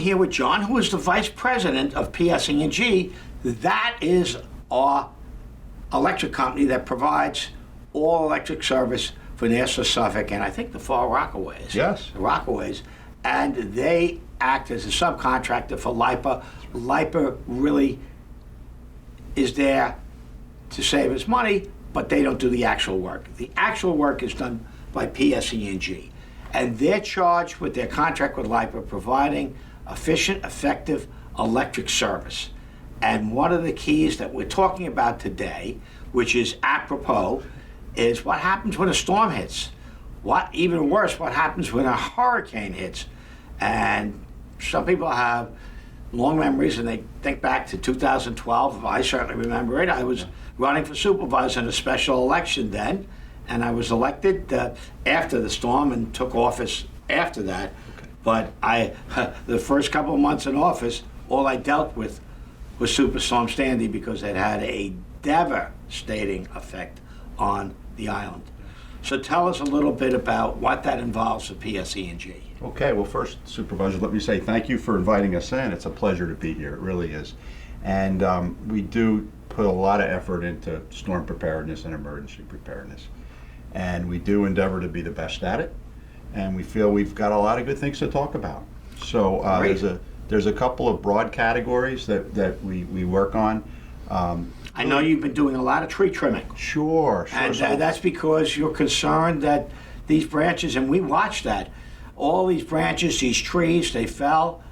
here with John, who is the Vice President of PSEG. That is our electric company that provides all electric service for Nassau, Suffolk, and I think the Far Rockaways. Yes. The Rockaways. And they act as a subcontractor for LIPA. LIPA really is there to save us money, but they don't do the actual work. The actual work is done by PSEG. And they're charged with their contract with LIPA providing efficient, effective electric service. And one of the keys that we're talking about today, which is apropos, is what happens when a storm hits. Even worse, what happens when a hurricane hits. And some people have long memories and they think back to 2012. I certainly remember it. I was running for supervisor in a special election then, and I was elected after the storm and took office after that. Okay. But the first couple of months in office, all I dealt with was Superstorm Sandy because it had a devastating effect on the island. So tell us a little bit about what that involves for PSEG. Okay, well first, Supervisor, let me say thank you for inviting us in. It's a pleasure to be here, it really is. And we do put a lot of effort into storm preparedness and emergency preparedness. And we do endeavor to be the best at it. And we feel we've got a lot of good things to talk about. So there's a couple of broad categories that we work on. I know you've been doing a lot of tree trimming. Sure. And that's because you're concerned that these branches, and we watched that, all these branches, these trees, they fell,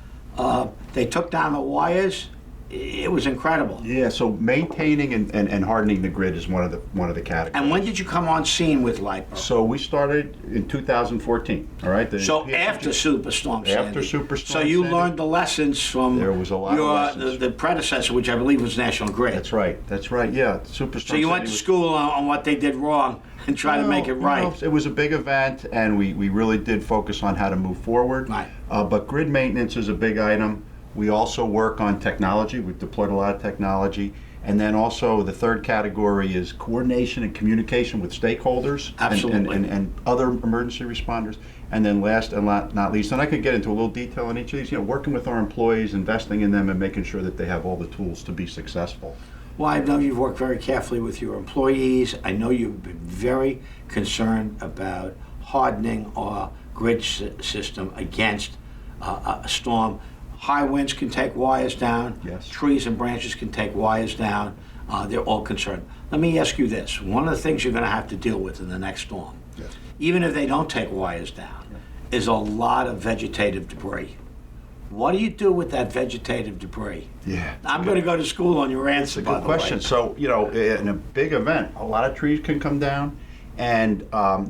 they took down the wires. It was incredible. Yeah, so maintaining and hardening the grid is one of the categories. And when did you come on scene with LIPA? So we started in 2014, all right? So after Superstorm Sandy. After Superstorm So you Sandy. learned the lessons from There was a lot of lessons. the predecessor, which I believe was National Grid. That's right, yeah. Superstorm So you went to school on what they did wrong and try to make it right. No, it was a big event, and we really did focus on how to move forward. Right. But grid maintenance is a big item. We also work on technology. We've deployed a lot of technology. And then also the third category is coordination and communication with stakeholders. Absolutely. And other emergency responders. And then last and not least, and I could get into a little detail on each of these, working with our employees, investing in them, and making sure that they have all the tools to be successful. Well, I know you've worked very carefully with your employees. I know you've been very concerned about hardening our grid system against a storm. High winds can take wires down. Yes. Trees and branches can take wires down. They're all concerned. Let me ask you this. One of the things you're going to have to deal with in the next storm, Yes. even if they don't take wires down, is a lot of vegetative debris. What do you do with that vegetative debris? Yeah. I'm going to go to school on your answer, by the way. Good question. So, in a big event, a lot of trees can come down. And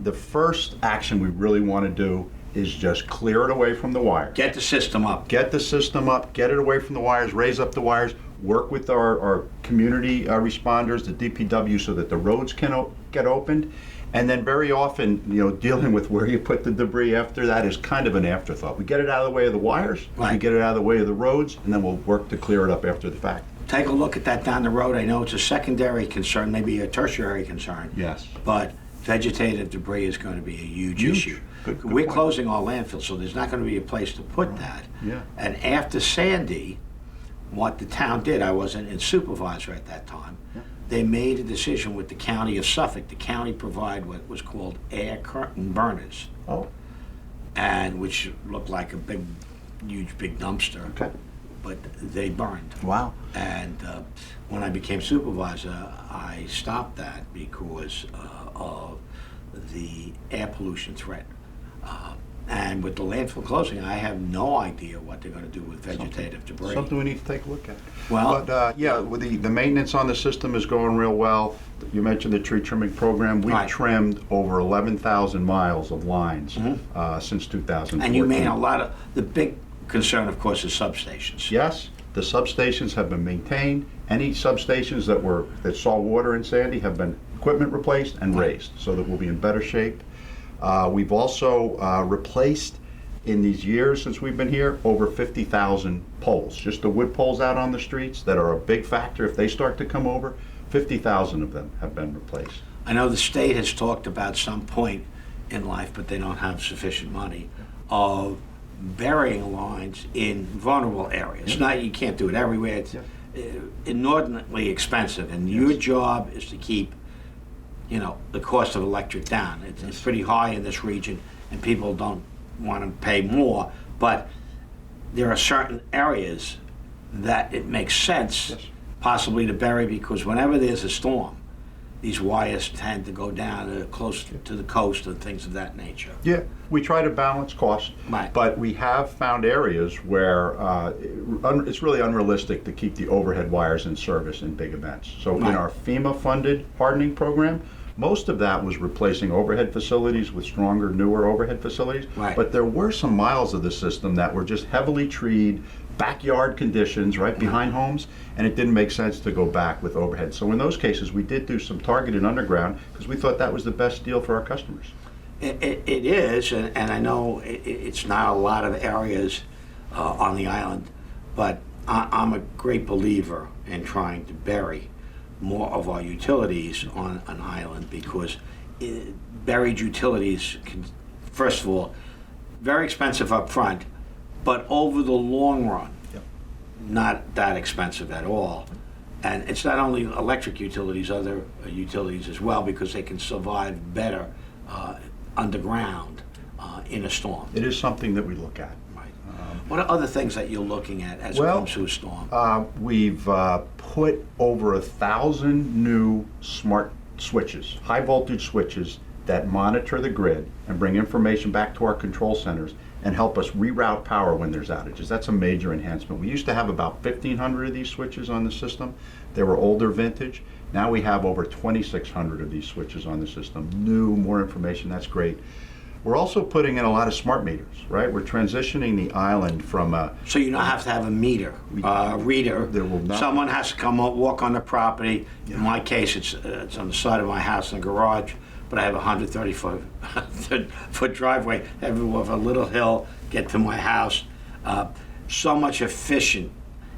the first action we really want to do is just clear it away from the wires. Get the system up. Get the system up, get it away from the wires, raise up the wires, work with our community responders, the DPW, so that the roads can get opened. And then very often, dealing with where you put the debris after that is kind of an afterthought. We get it out of the way of the wires, right. We get it out of the way of the roads, and then we'll work to clear it up after the fact. Take a look at that down the road. I know it's a secondary concern, maybe a tertiary concern. Yes. But vegetative debris is going to be a huge issue. Good We're point. closing our landfill, so there's not going to be a place to put that. Yeah. And after Sandy, what the town did, I wasn't in supervisor at that time, they made a decision with the county of Suffolk. The county provided what was called air curtain burners, Oh, and which looked like a huge big dumpster. okay. But they burned. Wow. And when I became supervisor, I stopped that because of the air pollution threat. And with the landfill closing, I have no idea what they're going to do with vegetative debris. Something we need to take a look at. Well, But with the maintenance on the system is going real well. You mentioned the tree trimming program. We've Right. trimmed over 11,000 miles of lines since 2014. and you made a lot of, the big concern, of course, is substations. Yes, the substations have been maintained. Any substations that saw water in Sandy have been equipment replaced and raised, so that we'll be in better shape. We've also replaced, in these years since we've been here, over 50,000 poles. Just the wood poles out on the streets that are a big factor. If they start to come over, 50,000 of them have been replaced. I know the state has talked about some point in life, but they don't have sufficient money, of burying lines in vulnerable areas. Not, you can't do it everywhere. It's inordinately expensive, and your job is to keep, the cost of electric down. It's pretty high in this region, and people don't want to pay more, but there are certain areas that it makes sense possibly to bury, because whenever there's a storm, these wires tend to go down close to the coast and things of that nature. Yeah, we try to balance cost, Right. but we have found areas where it's really unrealistic to keep the overhead wires in service in big events. So in Right. our FEMA-funded hardening program, most of that was replacing overhead facilities with stronger, newer overhead facilities. Right. But there were some miles of the system that were just heavily treed, backyard conditions right behind homes, and it didn't make sense to go back with overhead. So in those cases, we did do some targeted underground because we thought that was the best deal for our customers. It is, and I know it's not a lot of areas on the island, but I'm a great believer in trying to bury more of our utilities on an island, because buried utilities can, first of all, very expensive up front, but over the long run, not that expensive at all. And it's not only electric utilities, other utilities as well, because they can survive better underground in a storm. It is something that we look at. Right. What are other things that you're looking at as it Well, comes to a storm? We've put over 1,000 new smart switches, high voltage switches that monitor the grid and bring information back to our control centers and help us reroute power when there's outages. That's a major enhancement. We used to have about 1,500 of these switches on the system. They were older vintage. Now we have over 2,600 of these switches on the system. New, more information, that's great. We're also putting in a lot of smart meters, right? We're transitioning the island from a... So you don't have to have a meter, reader. There will not. Someone has to come up, walk on the property. In my case, it's on the side of my house in the garage, but I have a 130-foot driveway. With a little hill, get to my house. So much efficient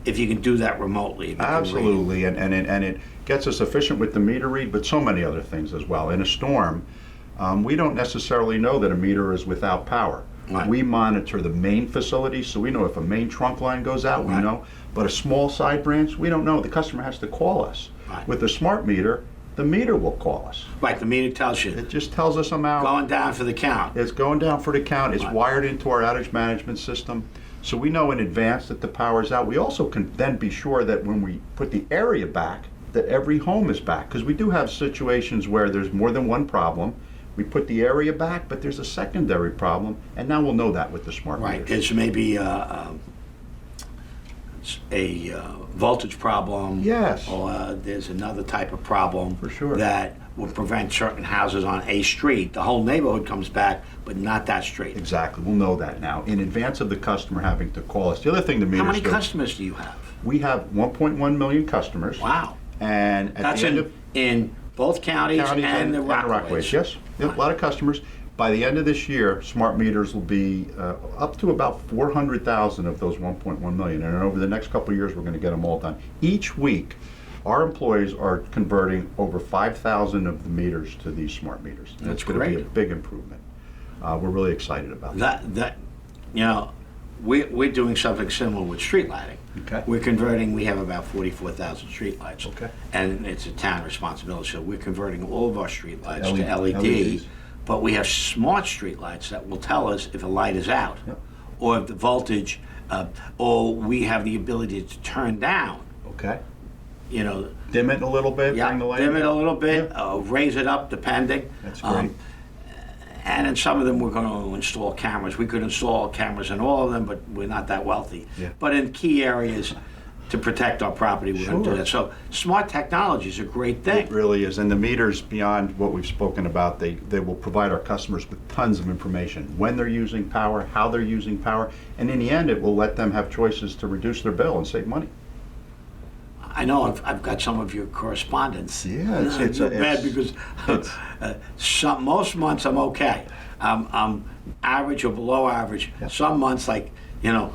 if you can do that remotely. If you can read. Absolutely, and it gets us efficient with the meter read, but so many other things as well. In a storm, we don't necessarily know that a meter is without power. Right. We monitor the main facility, so we know if a main trunk line goes out, we Right. know. But a small side branch, we don't know. The customer has to call us. Right. With a smart meter, the meter will call us. Right, the meter tells you. It just tells us amount. Going down for the count. It's going down for the count. It's Right. wired into our outage management system. So we know in advance that the power's out. We also can then be sure that when we put the area back, that every home is back. Because we do have situations where there's more than one problem. We put the area back, but there's a secondary problem, and now we'll know that with the smart Right, meters. there's maybe a voltage problem. Yes. Or there's another type of problem. For sure. That will prevent certain houses on a street. The whole neighborhood comes back, but not that street. Exactly. We'll know that now in advance of the customer having to call us. The other thing the meters How many do, customers do you have? we have 1.1 million customers. Wow. And at That's the end in, of in both counties, and the Rockaways. Yes, yep, a lot of customers. By the end of this year, smart meters will be up to about 400,000 of those 1.1 million. And over the next couple of years, we're going to get them all done. Each week, our employees are converting over 5,000 of the meters to these smart meters. And That's it's going to be a great. big improvement. We're really excited about that. We're doing something similar with street lighting. Okay. We're converting, we have about 44,000 street lights. Okay. And it's a town responsibility, so we're converting all of our street lights to LED. LED. But we have smart street lights that will tell us if a light is out, Yep. or if the voltage, or we have the ability to turn down, Okay. dim Dim it a little bit, bring the light it a down. little bit, Yeah. raise it up depending. That's great. And in some of them, we're going to install cameras. We could install cameras in all of them, but we're not that wealthy. Yeah. But in key areas, to protect our property, we're going to do Sure. that. So smart technology is a great thing. It really is, and the meters, beyond what we've spoken about, they will provide our customers with tons of information. When they're using power, how they're using power, and in the end, it will let them have choices to reduce their bill and save money. I know I've got some of your correspondence. Yeah, it's bad because most months I'm okay. I'm average or below average. Yeah. Some months, like, Yeah.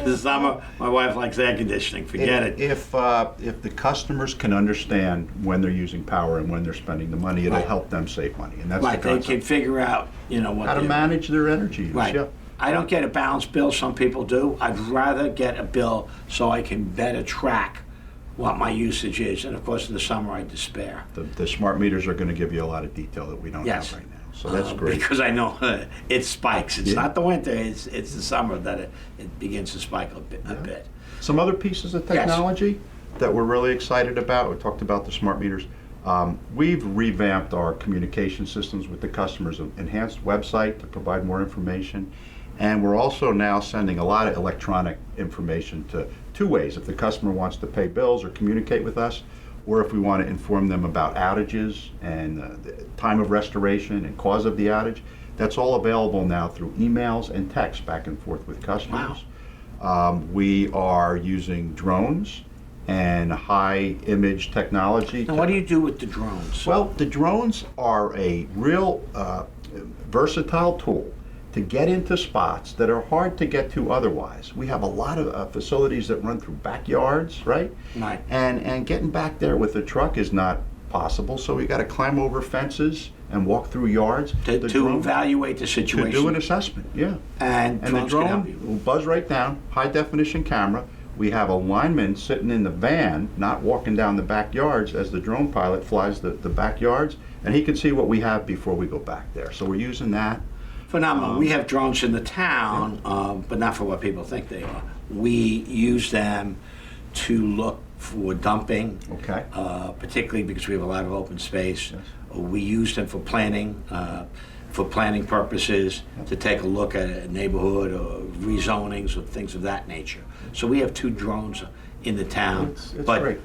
the summer, my wife likes air conditioning. Forget it. If the customers can understand when they're using power and when they're spending the money, it'll Right. help them save money, and that's Right, the they concept. can figure out, what How to they're- manage their energy use. Right. Yeah. I don't get a balanced bill, some people do. I'd rather get a bill so I can better track what my usage is. And of course, in the summer, I despair. The smart meters are going to give you a lot of detail that we don't Yes. have right now. So that's great. Because I know it spikes. It's Yeah. not the winter, it's the summer that it begins to spike a bit. Some other pieces of technology that we're really excited about, we talked about the smart meters. We've revamped our communication systems with the customers, an enhanced website to provide more information. And we're also now sending a lot of electronic information to two ways. If the customer wants to pay bills or communicate with us, or if we want to inform them about outages and the time of restoration and cause of the outage, that's all available now through emails and text back and forth with customers. We are using drones and high image technology. And what do you do with the drones? Well, the drones are a real versatile tool to get into spots that are hard to get to otherwise. We have a lot of facilities that run through backyards, right? Right. And getting back there with a truck is not possible, so we got to climb over fences and walk through yards. To evaluate the situation. To do an assessment, yeah. And the drones can help you. drone will buzz right down, high definition camera. We have a lineman sitting in the van, not walking down the backyards as the drone pilot flies the backyards, and he can see what we have before we go back there. So we're using that. Phenomenal. We have drones in the town, but not for what people think they are. We use them to look for dumping, Okay. particularly because we have a lot of open space. We use them for planning purposes, to take a look at a neighborhood or rezonings or things of that nature. So we have 2 drones in the town, It's but great.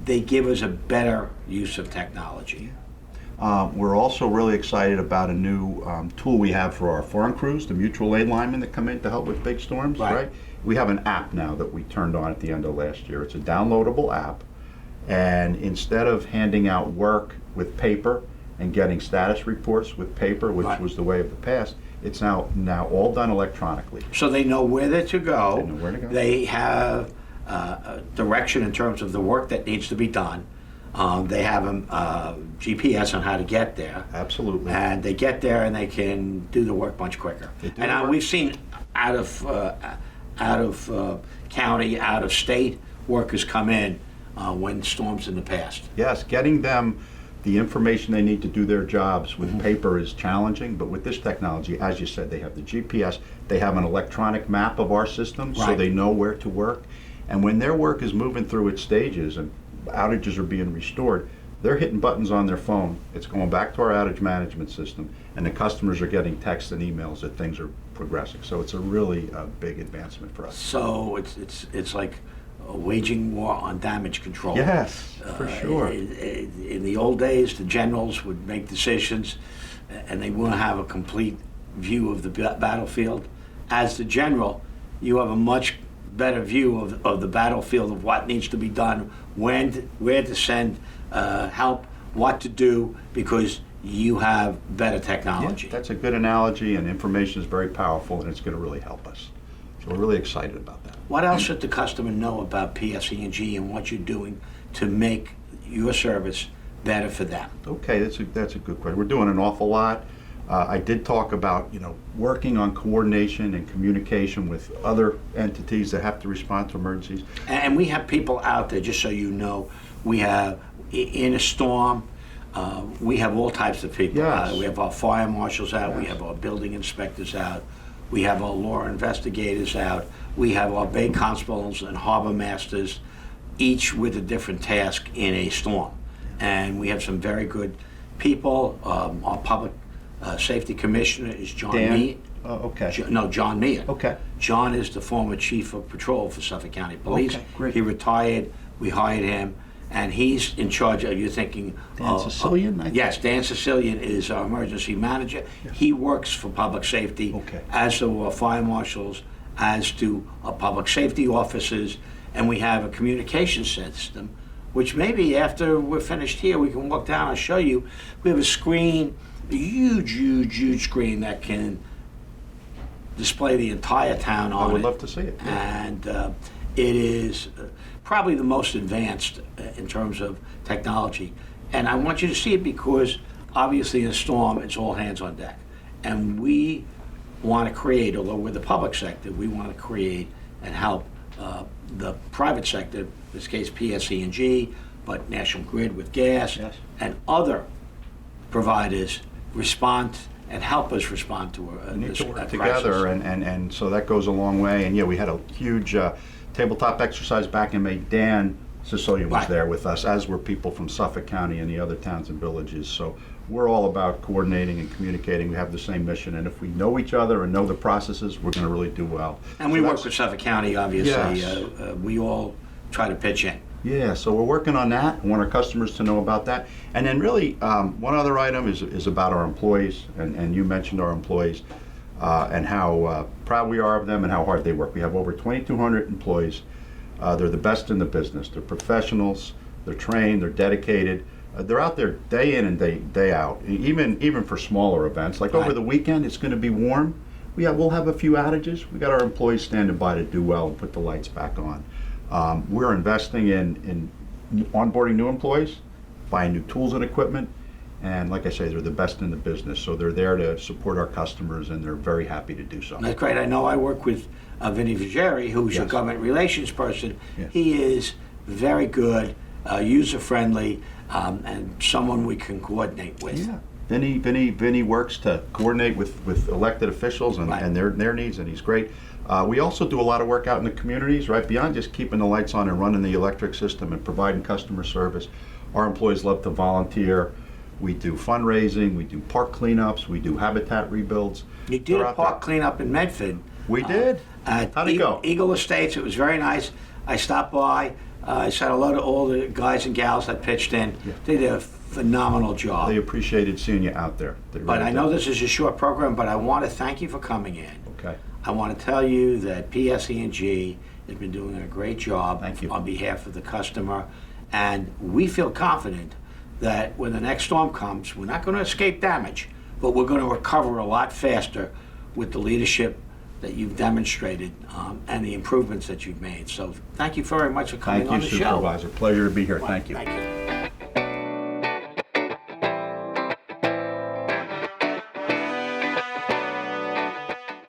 they give us a better use of technology. We're also really excited about a new tool we have for our foreign crews, the mutual aid linemen that come in to help with big storms, right? We have an app now that we turned on at the end of last year. It's a downloadable app, and instead of handing out work with paper and getting status reports with paper, which Right. was the way of the past, it's now all done electronically. So they know where they're to go. They know where to go. They have a direction in terms of the work that needs to be done. They have a GPS on how to get there. Absolutely. And they get there and they can do the work much quicker. They do And the work. we've seen out of county, out of state workers come in when storms in the past. Yes, getting them the information they need to do their jobs with paper is challenging, but with this technology, as you said, they have the GPS, they have an electronic map of our system, so Right. they know where to work. And when their work is moving through its stages and outages are being restored, they're hitting buttons on their phone. It's going back to our outage management system, and the customers are getting texts and emails that things are progressing. So it's a really big advancement for us. So it's like waging war on damage control. Yes, for sure. In the old days, the generals would make decisions, and they wouldn't have a complete view of the battlefield. As the general, you have a much better view of the battlefield, of what needs to be done, where to send help, what to do, because you have better technology. Yeah, that's a good analogy, and information is very powerful, and it's going to really help us. So we're really excited about that. What else should the customer know about PSEG and what you're doing to make your service better for them? Okay, that's a good question. We're doing an awful lot. I did talk about working on coordination and communication with other entities that have to respond to emergencies. And we have people out there, just so you know, we have, in a storm, we have all types of people. Yes. We have our fire marshals out, we Yes. have our building inspectors out, we have our law investigators out, we have our bay constables and harbor masters, each with a different task in a storm. And we have some very good people. Our public safety commissioner is John Dan? Mead. Okay. John Mead. Okay. John is the former chief of patrol for Suffolk County Police. Okay, great. He retired, we hired him, and he's in charge of, you're thinking... Dan Sicilian, I think? Yes, Dan Sicilian is our emergency manager. He works for public safety, Okay. as do our fire marshals, as do our public safety officers, and we have a communication system, which maybe after we're finished here, we can walk down and show you. We have a screen, a huge screen that can display the entire town on it. I would love to see it. Yeah. And it is probably the most advanced in terms of technology. And I want you to see it because obviously in a storm, it's all hands on deck. And we want to create, although we're the public sector, we want to create and help the private sector, in this case PSEG, but National Grid with gas, Yes. and other providers respond and help us respond to We need this to work crisis. together, and so that goes a long way. And yeah, we had a huge tabletop exercise back in May. Dan Sicilian was Right. there with us, as were people from Suffolk County and the other towns and villages. So we're all about coordinating and communicating. We have the same mission, and if we know each other and know the processes, we're going to really do well. And So we work that's- with Suffolk County, obviously. Yes. We all try to pitch in. Yeah, so we're working on that. I want our customers to know about that. And then really, one other item is about our employees, and you mentioned our employees and how proud we are of them and how hard they work. We have over 2,200 employees. They're the best in the business. They're professionals, they're trained, they're dedicated. They're out there day in and day out, even for smaller events. Like over Right. the weekend, it's going to be warm. We'll have a few outages. We got our employees standing by to do well and put the lights back on. We're investing in onboarding new employees, buying new tools and equipment, and like I say, they're the best in the business. So they're there to support our customers, and they're very happy to do so. That's great. I know I work with Vinny Vigeri, who's your Yes. government relations person. Yes. He is very good, user-friendly, and someone we can coordinate with. Yeah, Vinny works to coordinate with elected officials and, Right. and their needs, and he's great. We also do a lot of work out in the communities, right? Beyond just keeping the lights on and running the electric system and providing customer service, our employees love to volunteer. We do fundraising, we do park cleanups, we do habitat rebuilds. You did They're a out park there. cleanup in Medford. We did? At How'd it go? Eagle Estates. It was very nice. I stopped by. I said hello to all the guys and gals that pitched in. Yeah. They did a phenomenal job. They appreciated seeing you out there. They But really I know did. this is a short program, but I want to thank you for coming in. Okay. I want to tell you that PSEG has been doing a great job Thank you. on behalf of the customer, and we feel confident that when the next storm comes, we're not going to escape damage, but we're going to recover a lot faster with the leadership that you've demonstrated and the improvements that you've made. So thank you very much for coming Thank on you, the show. Supervisor. Pleasure to be here. Thank you. Thank you.